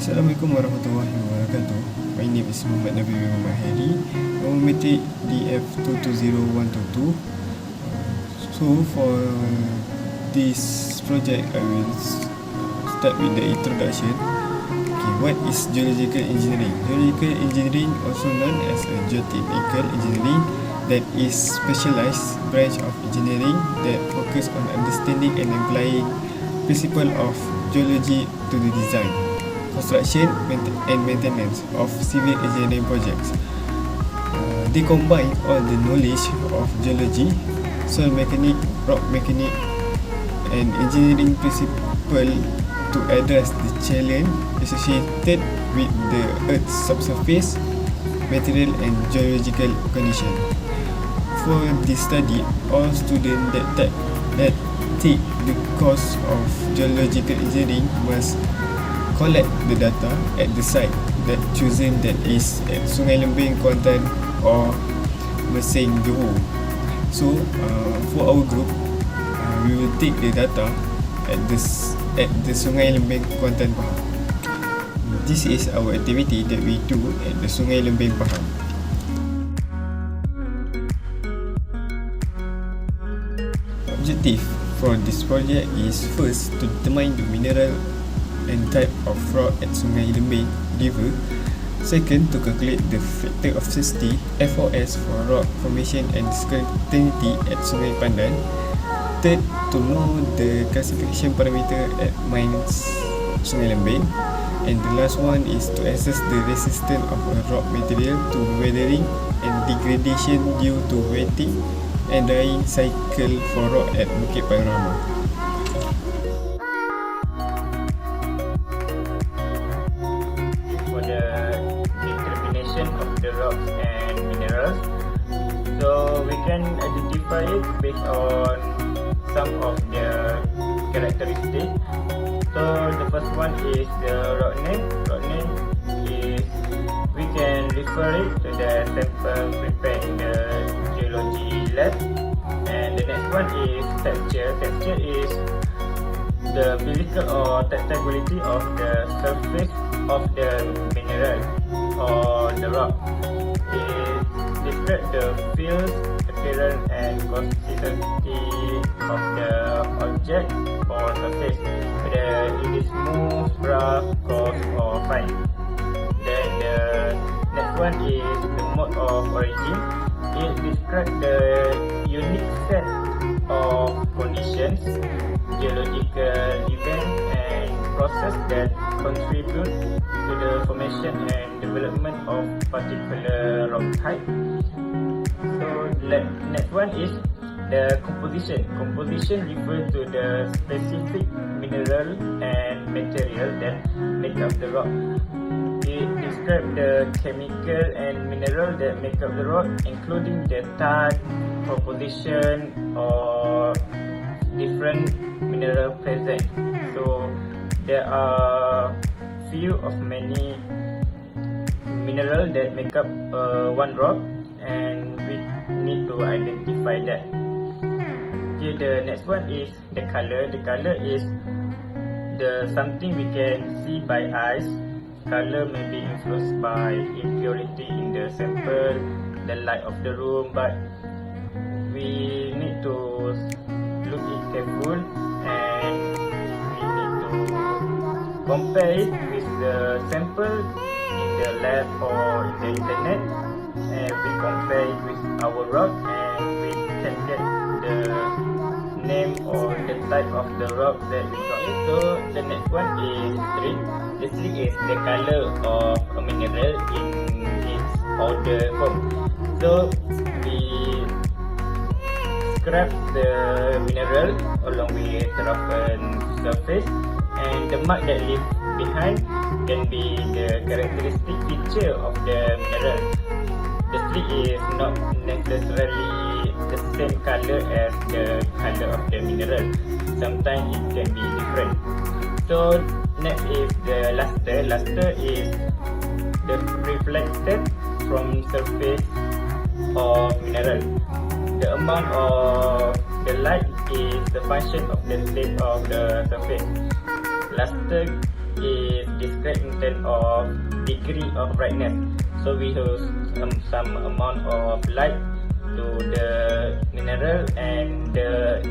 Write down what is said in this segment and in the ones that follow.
Assalamualaikum warahmatullahi wabarakatuh. My name is Nabil bin Hairi, Metric DF220122. So for this project, I will start with the introduction. Okay, what is geological engineering? Geological engineering, also known as a geotechnical engineering, that is specialized branch of engineering that focus on understanding and applying principle of geology to the design, construction and maintenance of civil engineering projects. They combine all the knowledge of geology, soil mechanics, rock mechanics and engineering principle to address the challenge associated with the Earth's subsurface, material and geological condition. For this study, all students that take the course of geological engineering must collect the data at the site that chosen, that is at Sungai Lembing, Kuantan or Mersing, Johor. So for our group, we will take the data at the Sungai Lembing, Kuantan, Pahang. This is our activity that we do at the Sungai Lembing, Pahang. Objective for this project is first to determine the mineral and type of rock at Sungai Lembing River. Second, to calculate the factor of safety (FOS) for rock formation and discontinuity at Sungai Pandan. Third, to know the classification parameter at mines Sungai Lembing. And the last one is to assess the resistance of a rock material to weathering and degradation due to wetting and drying cycle for rock at Bukit Panorama. For the determination of the rocks and minerals, so we can identify it based on some of the characteristics. So the first one is the rock name. Rock name is, we can refer it to the sample prepared in the geology lab. And the next one is texture. Texture is the physical or tactile quality of the surface of the mineral or the rock. It describes the feel, appearance and consistency of the object or surface, whether it is smooth, rough, coarse or fine. Then the next one is the mode of origin. It describes the unique set of conditions, geological events and process that contribute to the formation and development of particular rock type. So the next one is the composition. Composition refers to the specific mineral and material that make up the rock. It describes the chemical and mineral that make up the rock, including the type, composition or different mineral present. So there are few of many mineral that make up one rock, and we need to identify that. Okay, the next one is the color. The color is the something we can see by eyes. Color may be influenced by impurity in the sample, the light of the room, but we need to look it careful and we need to compare it with the sample in the lab or in the internet, and we compare it with our rock and we can get the name or the type of the rock that we got. So the next one is streak. The streak is the color of a mineral in its powder form. So we scrap the mineral along with the roughened surface, and the mark that leaves behind can be the characteristic feature of the mineral. The streak is not necessarily the same color as the color of the mineral. Sometimes it can be different. So next is the luster. Luster is the reflected from surface of mineral. The amount of the light is the function of the state of the surface. Luster is described in terms of degree of brightness. So we use some amount of light to the mineral, and the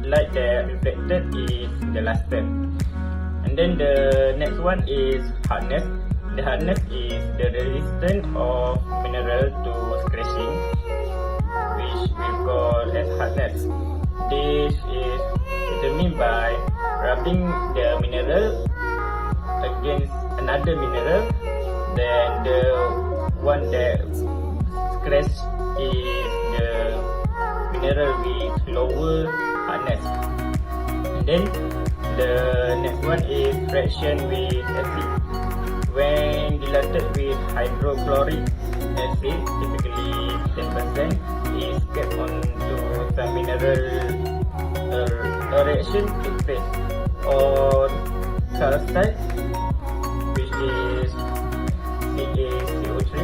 light that reflected is the luster. And then the next one is hardness. The hardness is the resistance of mineral to scratching, which we call as hardness. This is determined by rubbing the mineral against another mineral. Then the one that scratch is the mineral with lower hardness. And then the next one is reaction with acid. When dilated with hydrochloric acid, typically 10%, is kept onto some mineral. A reaction takes place on calcite, which is CaCO3.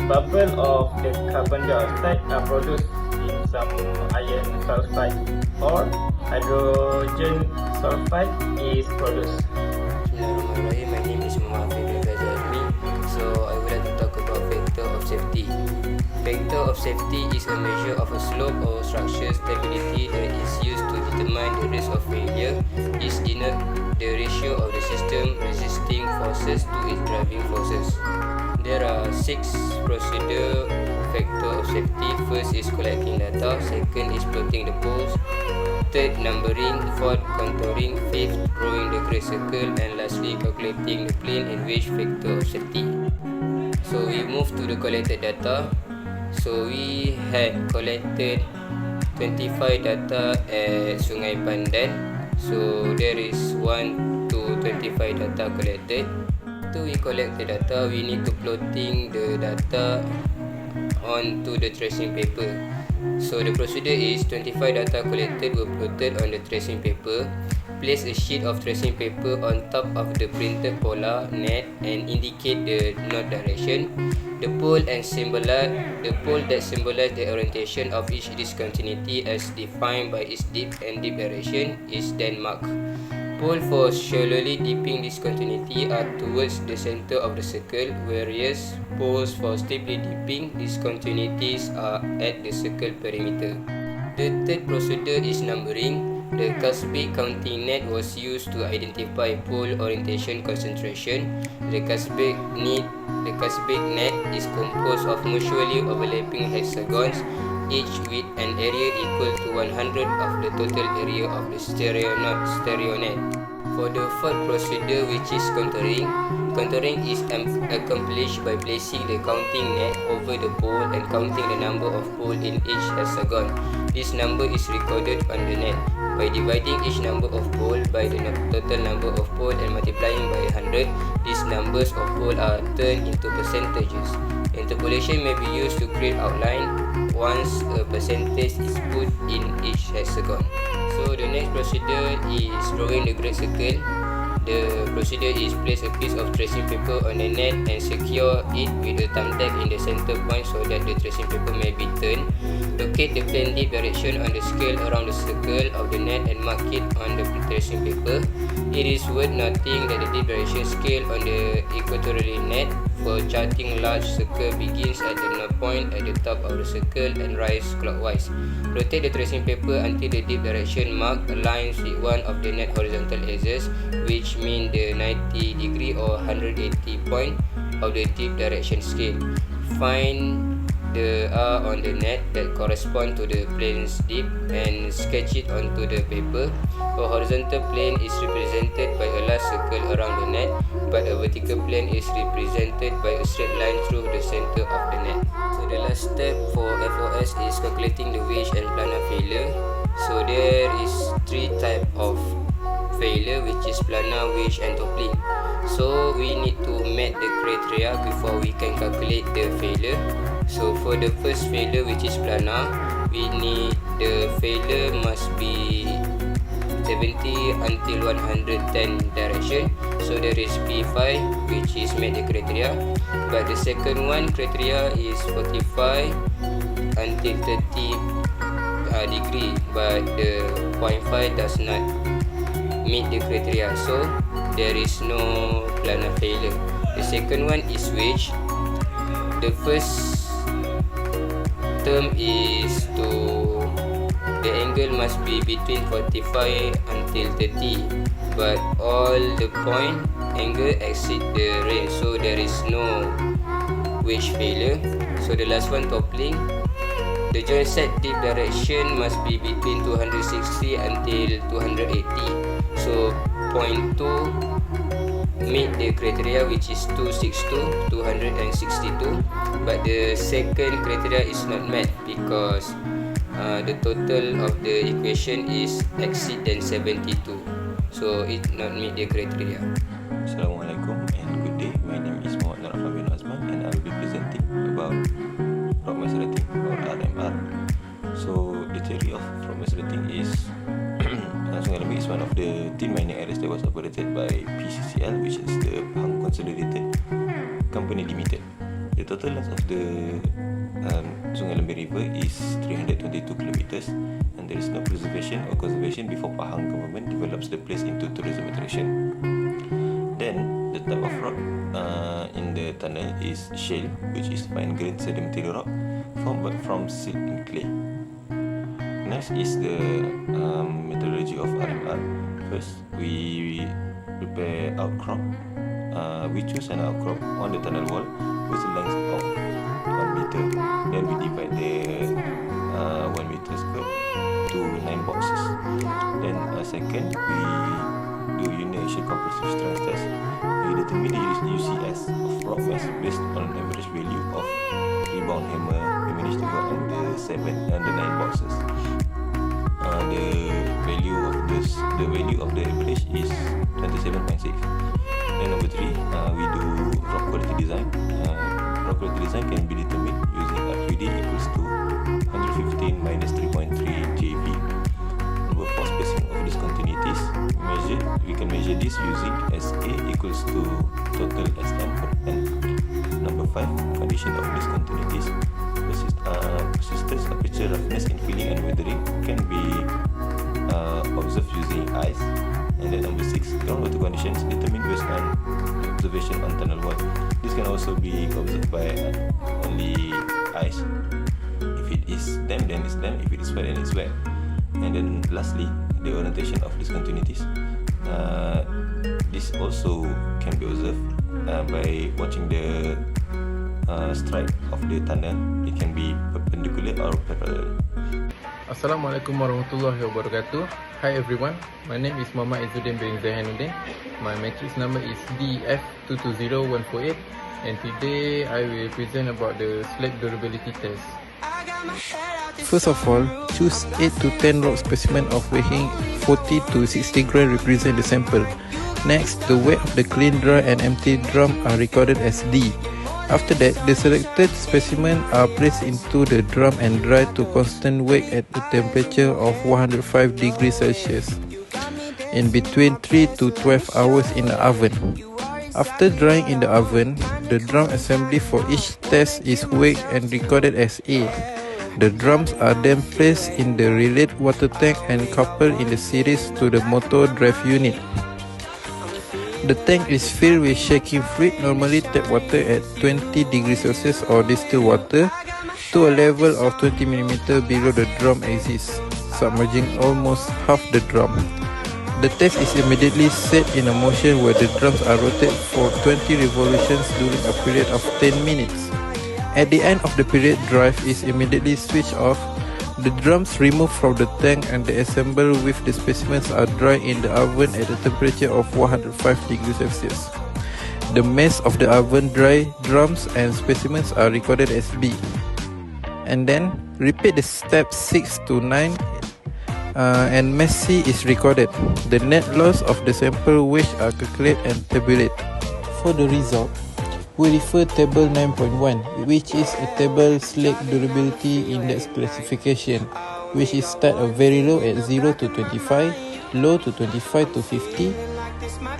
Bubble of the carbon dioxide are produced in some iron sulfide, or hydrogen sulfide is produced. Bismillahirrahmanirrahim. My name is Hafiz Bin Faizulazmey. So I would like to talk about factor of safety. Factor of safety is a measure of a slope or structure stability that is used to determine the risk of failure. It denotes the ratio of the system resisting forces to its driving forces. There are 6 procedure factor of safety. First is collecting data. Second is plotting the poles. Third, numbering. Fourth, contouring. Fifth, drawing the great circle. And lastly, calculating the plane in which factor of safety. So we move to the collected data. So we had collected 25 data at Sungai Pandan. So there is 1 to 25 data collected. After we collect the data, we need to plotting the data onto the tracing paper. So the procedure is 25 data collected were plotted on the tracing paper. Place a sheet of tracing paper on top of the printed polar net and indicate the north direction. The pole that symbolize the orientation of each discontinuity as defined by its dip and dip direction is then marked. Pole for shallowly dipping discontinuity are towards the center of the circle, whereas poles for steeply dipping discontinuities are at the circle perimeter. The third procedure is numbering. The cubic counting net was used to identify pole orientation concentration. The cubic net is composed of mutually overlapping hexagons, each with an area equal to 100 of the total area of the stereo net. For the fourth procedure, which is contouring, contouring is accomplished by placing the counting net over the pole and counting the number of poles in each hexagon. This number is recorded on the net. By dividing each number of poles by the total number of poles and multiplying by 100, these numbers of poles are turned into percentages. Interpolation may be used to create outline once a percentage is put in each hexagon. So the next procedure is drawing the great circle. The procedure is place a piece of tracing paper on the net and secure it with a thumbtack in the center point so that the tracing paper may be turned. Locate the plane dip direction on the scale around the circle of the net and mark it on the tracing paper. It is worth noting that the dip direction scale on the equatorial net for charting large circle begins at the null point at the top of the circle and rise clockwise. Rotate the tracing paper until the dip direction mark aligns with one of the net horizontal axes, which mean the 90 degree or 180 point of the dip direction scale. Find the R on the net that correspond to the plane's dip and sketch it onto the paper. A horizontal plane is represented by a large circle around the net, but a vertical plane is represented by a straight line through the center of the net. So the last step for FOS is calculating the wedge and planar failure. So there is 3 types of failure, which is planar, wedge and toppling. So we need to meet the criteria before we can calculate the failure. So for the first failure, which is planar, we need the failure must be 70 until 110 direction. So there is P5, which is met the criteria, but the second one criteria is 45 until 30 degree, but the 0.5 does not meet the criteria. So there is no planar failure. The second one is wedge. The first term is the angle must be between 45 until 30, but all the point angle exceed the range, so there is no wedge failure. So the last one, toppling. The joint set dip direction must be between 260 until 280. So point 2 meet the criteria, which is 262, 262. But the second criteria is not met because the total of the equation is exceed than 72. So it not meet the criteria. Assalamualaikum and good day. My name is Mohd and Azman, and I will be presenting about rock mass rating or RMR. So the theory of rock mass rating is Sungai Lembik is one of the 10 mining areas that was operated by PCCL, which is the Pahang Consolidated Company Limited. The total length of the Sungai Lembik River is 322 kilometers, and there is no preservation or conservation before Pahang government develops the place into tourism attraction. Then the type of rock in the tunnel is shale, which is fine-grained sedimentary rock formed from silt and clay. Next is the methodology of RMR. First, we prepare outcrop. We choose an outcrop on the tunnel wall with a length of 1 meter. Then we divide the 1 meter square to 9 boxes. Then second, we do uniaxial compressive strength test. We determine the UCS of rock mass based on average value of rebound hammer. We managed to go on the 7 and the 9 boxes. The value of the average is 27.6. Then number 3, we do rock quality design. Rock quality design can be determined using RQD equals to 115 minus 3.3 JV. Number 4, spacing of discontinuities. We can measure this using SA equals to total SN per N. Number 5, condition of discontinuities. Persistence, aperture, roughness in filling and weathering can be observed using eyes. And then number 6, groundwater conditions determined based on observation on tunnel wall. This can also be observed by only eyes. If it is damp, then it's damp. If it is wet, then it's wet. And then lastly, the orientation of discontinuities. This also can be observed by watching the stripe of the tunnel. It can be perpendicular or parallel. Assalamualaikum warahmatullahi wabarakatuh. Hi everyone, my name is Izzuddin bin Zaihannuddin. My matrix number is DF220148, and today I will present about the slag durability test. First of all, choose 8 to 10 rock specimen of weighing 40 to 60 gram represent the sample. Next, the weight of the clean, dry and empty drum are recorded as D. After that, the selected specimen are placed into the drum and dried to constant weight at a temperature of 105 degrees Celsius in between 3 to 12 hours in the oven. After drying in the oven, the drum assembly for each test is weighed and recorded as A. The drums are then placed in the relayed water tank and coupled in the series to the motor drive unit. The tank is filled with shaking fluid, normally tap water at 20 degrees Celsius or distilled water, to a level of 20 mm below the drum axis, submerging almost half the drum. The test is immediately set in a motion where the drums are rotated for 20 revolutions during a period of 10 minutes. At the end of the period, drive is immediately switched off. The drums removed from the tank and the assembled with the specimens are dried in the oven at a temperature of 105 degrees Celsius. The mass of the oven dry drums and specimens are recorded as B. And then repeat the steps 6 to 9 and mass C is recorded. The net loss of the sample weight are calculated and tabulated. For the result, we refer table 9.1, which is a table slag durability index classification, which is start a very low at 0 to 25, low to 25 to 50,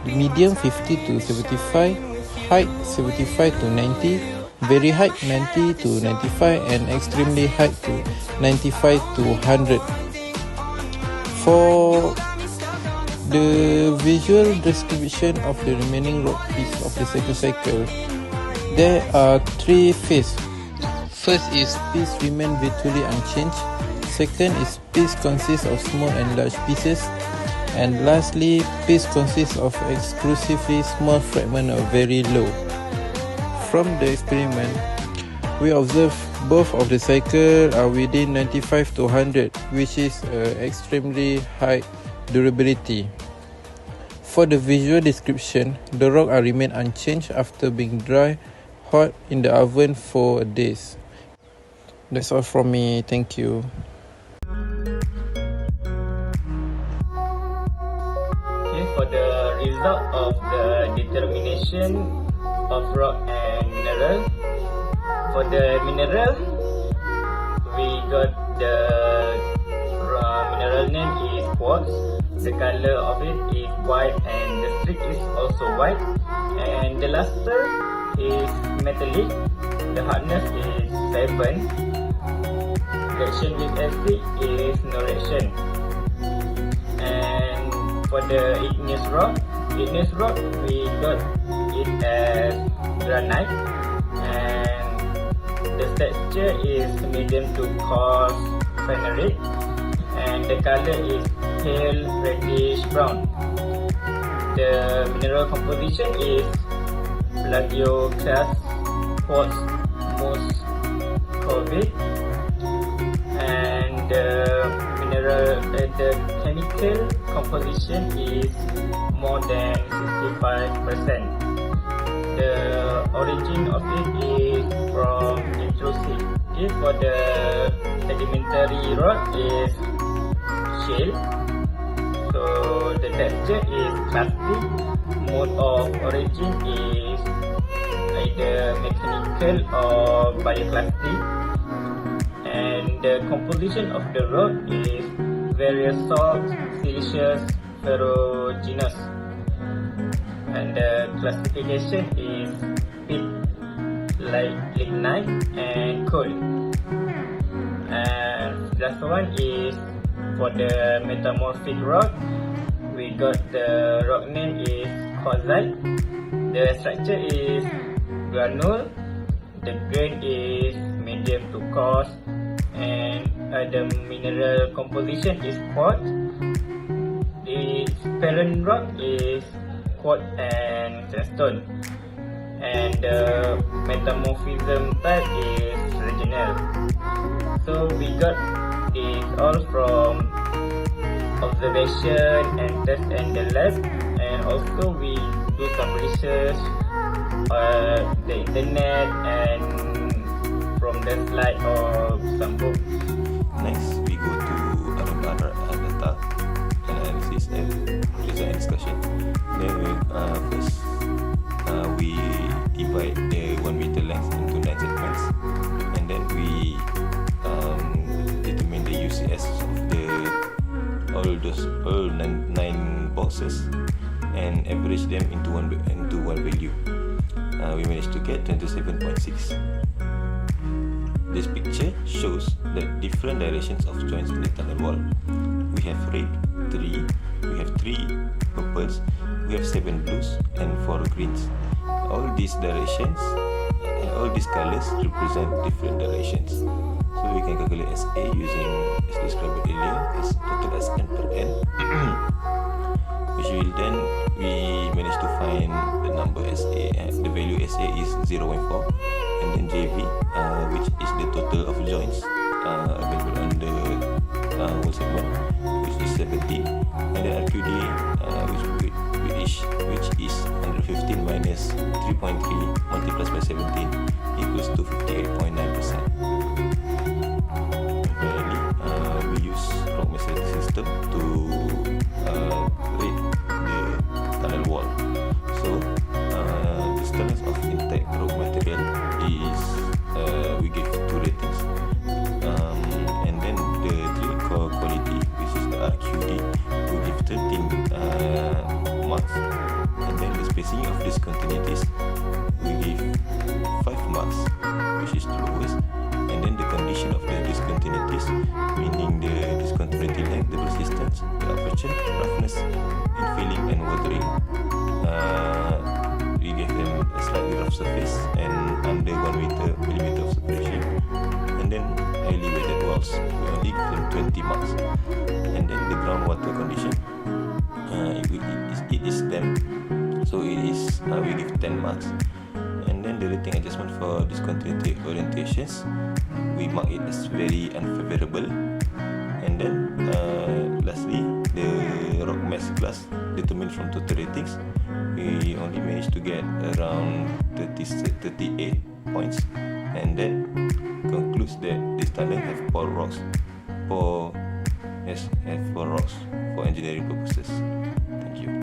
medium 50 to 75, height 75 to 90, very high 90 to 95, and extremely high to 95 to 100. For The visual description of the remaining rock piece of the cycle. There are 3 phases. First is piece remain virtually unchanged. Second is piece consists of small and large pieces. And lastly, piece consists of exclusively small fragment or very low. From the experiment, we observe both of the cycle are within 95 to 100, which is extremely high durability. For the visual description, the rock are remain unchanged after being dry, hot in the oven for days. That's all from me. Thank you. Okay, for the result of the determination of rock and mineral. For the mineral, we got the mineral name is quartz. The color of it is white and the streak is also white. And the luster is metallic. The hardness is 7. Reaction with acid is no reaction. And for the igneous rock, we got it as granite. And the texture is medium to coarse pheneric, and the color is pale reddish brown. The mineral composition is plagioclase quartz moscovite, and the chemical composition is more than 65%. The origin of it is from intrusive. Okay, for the sedimentary rock is shale. So the texture is clastic. Mode of origin is either mechanical or bioclastic. And the composition of the rock is various salts, siliceous, ferruginous. And the classification is pit, like lignite and coal. And last one is for the metamorphic rock. We got the rock name is quartzite. The structure is granule. The grain is medium to coarse, and the mineral composition is quartz. The parent rock is quartz and sandstone, and the metamorphism type is regional. So we got this all from observation and test in the lab, and also we do some research on the internet and from the slide or some books. Next, we go to data analysis and result and discussion. Then first, we divide the 1 meter length into 9 segments, and then we determine the UCS of all 9 boxes and average them into one value. We managed to get 27.6. This picture shows the different directions of joints in the tunnel wall. We have red 3, we have 3 purples, we have 7 blues and 4 greens. All these directions and all these colors represent different directions. So we can calculate SA using, as described earlier, as total as n per n. Which will then we manage to find the number SA. The value SA is 0.4, and then JV, which is the total of joints available on the whole segment, which is 17, and then RQD, which is 115 minus 3.3 multiplied by 17 equals to 58.9%. Finally, we use rock measuring system to rate the tunnel wall. So the standards of intact rock material is we give 2 ratings, and then the drill core quality, which is the RQD, we give 13 marks, and then the spacing of discontinuities we give 5 marks, which is the lowest, and then the condition of the discontinuities, meaning the discontinuity length, the persistence, the up question, roughness in filling and watering. We gave them a slightly rough surface and under 1 millimeter of separation, and then highly weighted walls. We only give them 20 marks. And then the groundwater condition, it is damp, so it is we give 10 marks. And then the rating adjustment for discontinuity orientations, we mark it as very unfavorable. And then lastly, the rock mass class determined from total ratings, we only managed to get around 38 points, and that concludes that this tunnel have four rocks for engineering purposes. Thank you.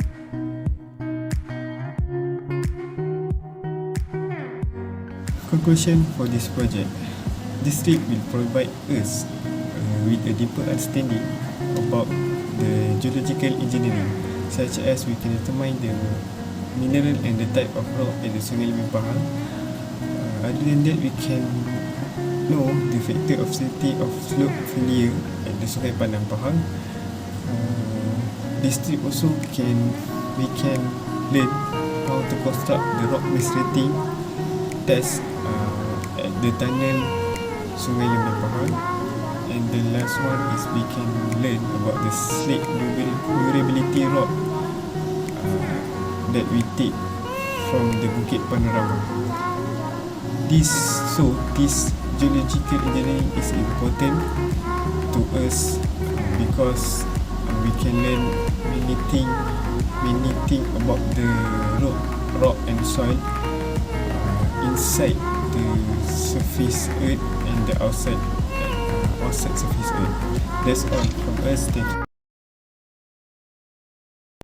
Conclusion for this project. This trip will provide us with a deeper understanding about the geological engineering, such as we can determine the mineral and the type of rock at the Sungai Lebih Pahang. Other than that, we can know the factor of safety of slope failure at the Sungai Padang Pahang. This trip also we can learn how to construct the rock mass rating test at the tunnel Sungai Lebih Pahang. And the last one is we can learn about the slate durability rock that we take from the Bukit Panorama. This geological engineering is important to us because we can learn many things about the rock and soil inside the surface earth and the outside surface earth. That's all from us. Thank you.